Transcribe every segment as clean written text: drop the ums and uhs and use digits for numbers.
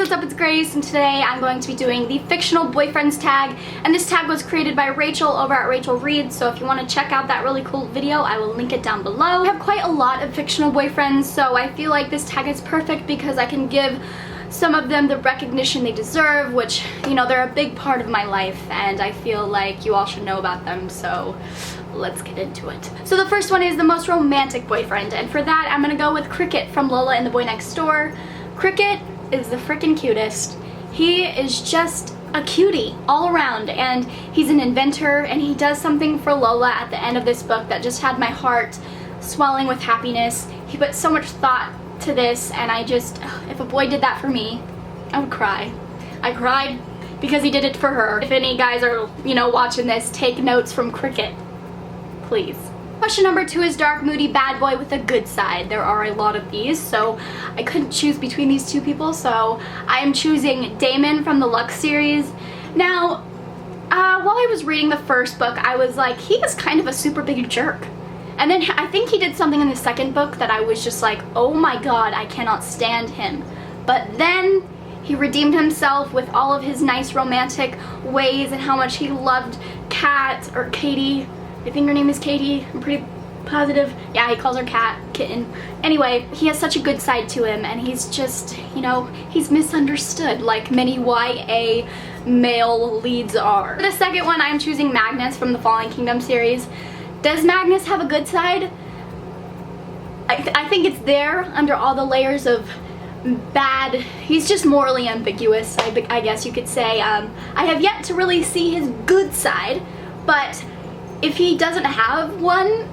what's up, it's Grace, and today I'm going to be doing the Fictional Boyfriends tag, and this tag was created by Rachel over at Rachel Reads, so if you want to check out that really cool video, I will link it down below. I have quite a lot of fictional boyfriends, so I feel like this tag is perfect because I can give some of them the recognition they deserve, which, you know, they're a big part of my life, and I feel like you all should know about them, so let's get into it. So the first one is the most romantic boyfriend, and for that I'm gonna go with Cricket from Lola and the Boy Next Door. Cricket is the freaking cutest. He is just a cutie all around, and he's an inventor, and he does something for Lola at the end of this book that just had my heart swelling with happiness. He put so much thought to this, and I just, if a boy did that for me, I would cry. I cried because he did it for her. If any guys are, you know, watching this, take notes from Cricket, please. Question number 2 is dark, moody, bad boy with a good side. There are a lot of these, so I couldn't choose between these two people, so I am choosing Damon from the Lux series. Now, while I was reading the first book, I was like, he is kind of a super big jerk. And then I think he did something in the second book that I was just like, oh my god, I cannot stand him. But then he redeemed himself with all of his nice romantic ways and how much he loved Kat, or Katie. I think her name is Katie, I'm pretty positive. Yeah, he calls her cat, kitten. Anyway, he has such a good side to him, and he's just, you know, he's misunderstood like many YA male leads are. For the second one, I'm choosing Magnus from the Fallen Kingdom series. Does Magnus have a good side? I think it's there under all the layers of bad. He's just morally ambiguous, I guess you could say. I have yet to really see his good side, but if he doesn't have one,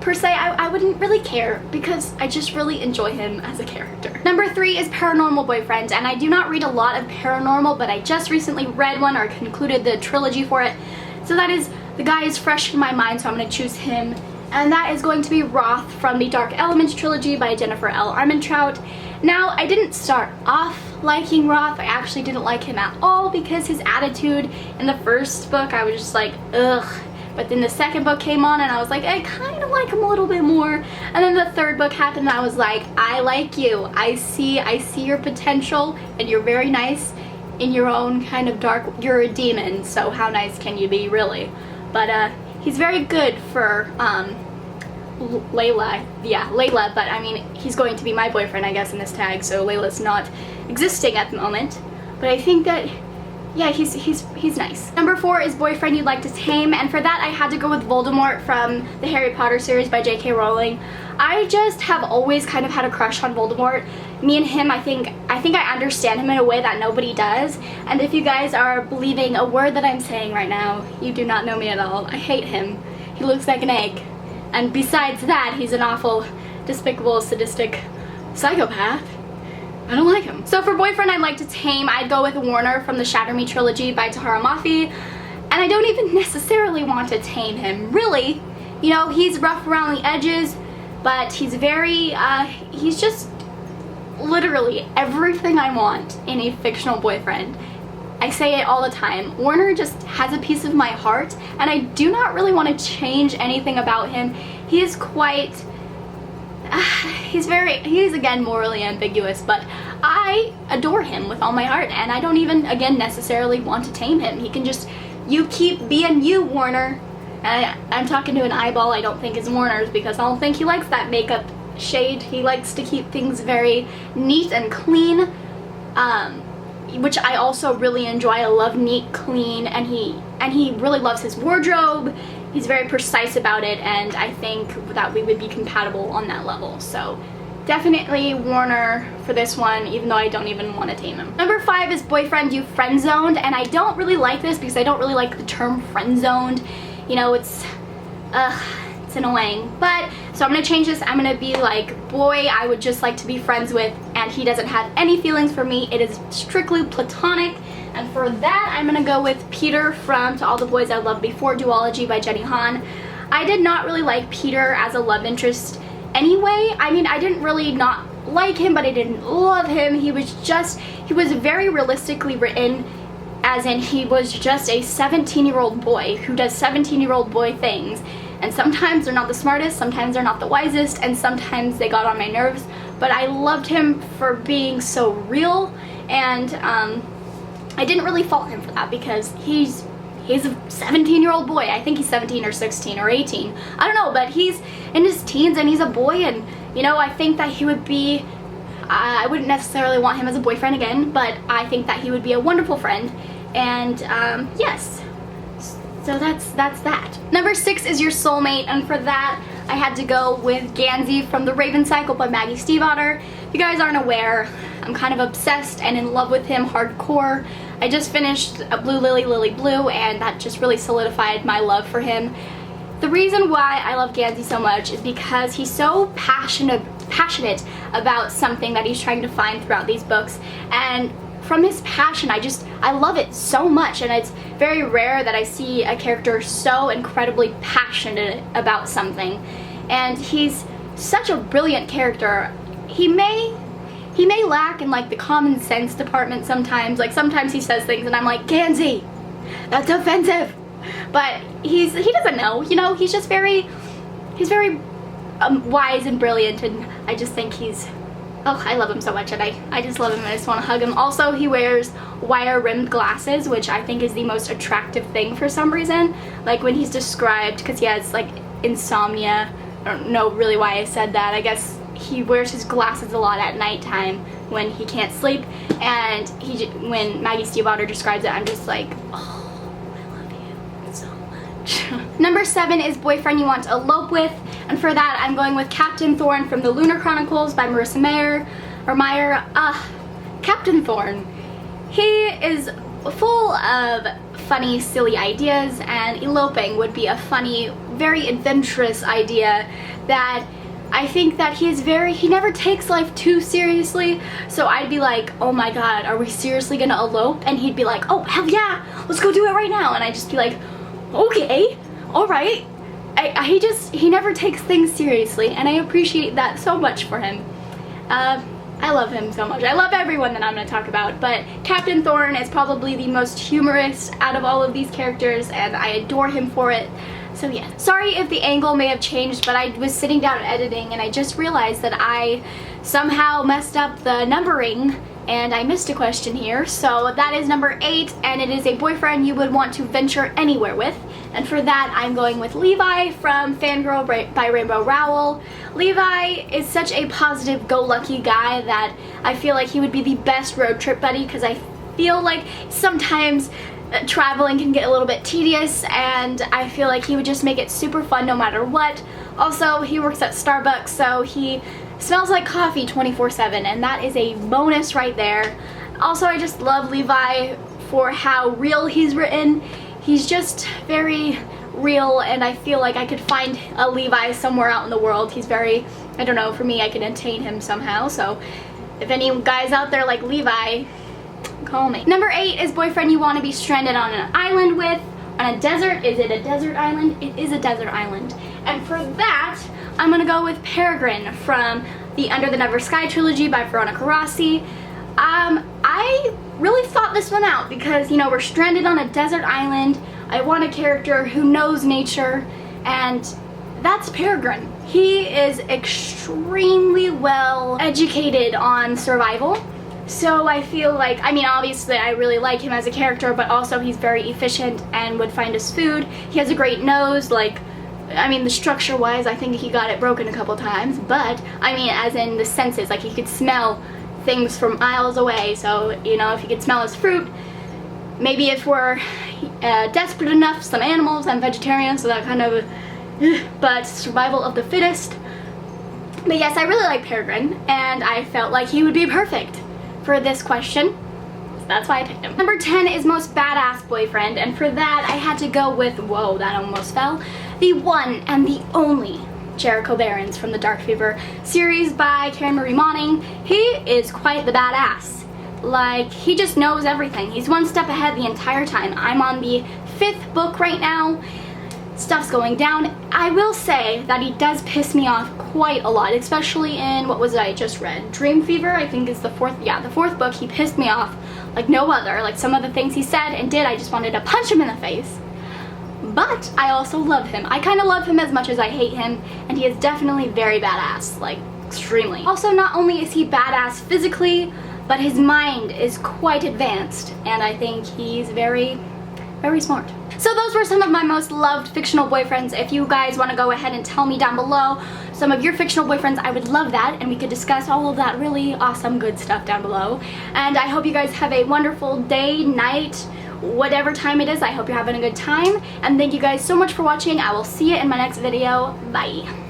per se, I wouldn't really care because I just really enjoy him as a character. Number 3 is Paranormal Boyfriend, and I do not read a lot of paranormal, but I just recently read one or concluded the trilogy for it. So that is, the guy is fresh in my mind, so I'm going to choose him. And that is going to be Roth from the Dark Elements trilogy by Jennifer L. Armentrout. Now, I didn't start off liking Roth. I actually didn't like him at all because his attitude in the first book, I was just like, ugh. But then the second book came on and I was like, I kind of like him a little bit more. And then the third book happened and I was like, I like you. I see your potential, and you're very nice in your own kind of dark, you're a demon, so how nice can you be, really? But he's very good for Layla. Yeah, Layla, but I mean, he's going to be my boyfriend, I guess, in this tag, so Layla's not existing at the moment. But I think that, yeah, he's nice. Number 4 is Boyfriend You'd Like to Tame, and for that I had to go with Voldemort from the Harry Potter series by J.K. Rowling. I just have always kind of had a crush on Voldemort. Me and him, I think I understand him in a way that nobody does, and if you guys are believing a word that I'm saying right now, you do not know me at all. I hate him. He looks like an egg. And besides that, he's an awful, despicable, sadistic psychopath. I don't like him. So for Boyfriend I'd Like to Tame, I'd go with Warner from the Shatter Me trilogy by Tahara Mafi. And I don't even necessarily want to tame him, really. You know, he's rough around the edges, but he's very, he's just literally everything I want in a fictional boyfriend. I say it all the time. Warner just has a piece of my heart, and I do not really want to change anything about him. He is quite, he's again morally ambiguous, but I adore him with all my heart, and I don't even, again, necessarily want to tame him. He can just, you keep being you, Warner. And I'm talking to an eyeball I don't think is Warner's because I don't think he likes that makeup shade. He likes to keep things very neat and clean, which I also really enjoy. I love neat, clean, and he really loves his wardrobe. He's very precise about it, and I think that we would be compatible on that level. So definitely Warner for this one, even though I don't even want to tame him. Number 5 is Boyfriend You Friend-Zoned, and I don't really like this because I don't really like the term friend-zoned. You know, it's annoying. But, so I'm going to change this. I'm going to be like, boy, I would just like to be friends with, and he doesn't have any feelings for me. It is strictly platonic. And for that, I'm going to go with Peter from To All the Boys I Loved Before duology by Jenny Han. I did not really like Peter as a love interest anyway. I mean, I didn't really not like him, but I didn't love him. He was very realistically written, as in he was just a 17-year-old boy who does 17-year-old boy things. And sometimes they're not the smartest, sometimes they're not the wisest, and sometimes they got on my nerves. But I loved him for being so real And I didn't really fault him for that because he's a 17-year-old boy. I think he's 17 or 16 or 18. I don't know, but he's in his teens and he's a boy, and you know, I think that he would be, I wouldn't necessarily want him as a boyfriend again, but I think that he would be a wonderful friend. And yes, so that's that. Number 6 is your soulmate, and for that I had to go with Gansey from The Raven Cycle by Maggie Stiefvater. If you guys aren't aware, I'm kind of obsessed and in love with him hardcore. I just finished Blue Lily, Lily Blue, and that just really solidified my love for him. The reason why I love Gansey so much is because he's so passionate about something that he's trying to find throughout these books, and from his passion, I love it so much, and it's very rare that I see a character so incredibly passionate about something. And he's such a brilliant character. He may lack in like the common sense department sometimes. Like sometimes he says things and I'm like, Gansey, that's offensive. But he doesn't know, you know, he's very wise and brilliant, and I just think I love him so much, and I just love him, and I just want to hug him. Also, he wears wire-rimmed glasses, which I think is the most attractive thing for some reason. Like when he's described, because he has like insomnia, I don't know really why I said that. I guess he wears his glasses a lot at nighttime when he can't sleep, and when Maggie Stiefvater describes it, I'm just like, oh, I love you so much. Number 7 is boyfriend you want to elope with, and for that I'm going with Captain Thorn from the Lunar Chronicles by Marissa Meyer. Captain Thorn. He is full of funny, silly ideas, and eloping would be a funny, very adventurous idea that I think that he never takes life too seriously. So I'd be like, oh my god, are we seriously gonna elope? And he'd be like, oh hell yeah, let's go do it right now. And I'd just be like, okay, alright. He never takes things seriously, and I appreciate that so much for him. I love him so much. I love everyone that I'm going to talk about, but Captain Thorn is probably the most humorous out of all of these characters, and I adore him for it. So yeah. Sorry if the angle may have changed, but I was sitting down editing and I just realized that I somehow messed up the numbering and I missed a question here. So that is number 8, and it is a boyfriend you would want to venture anywhere with. And for that, I'm going with Levi from Fangirl by Rainbow Rowell. Levi is such a positive, go-lucky guy that I feel like he would be the best road trip buddy, because I feel like sometimes traveling can get a little bit tedious, and I feel like he would just make it super fun no matter what. Also, he works at Starbucks, so he smells like coffee 24/7, and that is a bonus right there. Also, I just love Levi for how real he's written. He's just very real, and I feel like I could find a Levi somewhere out in the world. He's very, I don't know, for me, I can attain him somehow. So if any guys out there like Levi, call me. Number 8 is boyfriend you want to be stranded on an island with. On a desert. Is it a desert island? It is a desert island. And for that, I'm gonna go with Peregrine from the Under the Never Sky trilogy by Veronica Rossi. I really thought this one out because, you know, we're stranded on a desert island. I want a character who knows nature, and that's Peregrine. He is extremely well educated on survival. So I feel like, I mean, obviously I really like him as a character, but also he's very efficient and would find us food. He has a great nose, like, I mean, the structure-wise, I think he got it broken a couple times, but, I mean, as in the senses, like, he could smell things from miles away, so, you know, if he could smell his fruit, maybe if we're desperate enough, some animals, I'm vegetarian, so that kind of, but survival of the fittest. But yes, I really like Peregrine, and I felt like he would be perfect for this question. That's why I picked him. Number 10 is most badass boyfriend, and for that I had to go with, whoa, that almost fell, the one and the only Jericho Behrens from the Dark Fever series by Karen Marie Moning. He is quite the badass. Like, he just knows everything. He's one step ahead the entire time. I'm on the 5th book right now. Stuff's going down. I will say that he does piss me off quite a lot, especially in, what was it I just read? Dream Fever, I think is the 4th, yeah, the 4th book. He pissed me off like no other. Like, some of the things he said and did, I just wanted to punch him in the face. But I also love him. I kind of love him as much as I hate him, and he is definitely very badass, like, extremely. Also, not only is he badass physically, but his mind is quite advanced, and I think he's very, very smart. So those were some of my most loved fictional boyfriends. If you guys want to go ahead and tell me down below some of your fictional boyfriends, I would love that, and we could discuss all of that really awesome good stuff down below. And I hope you guys have a wonderful day, night, whatever time it is. I hope you're having a good time, and thank you guys so much for watching. I will see you in my next video. Bye.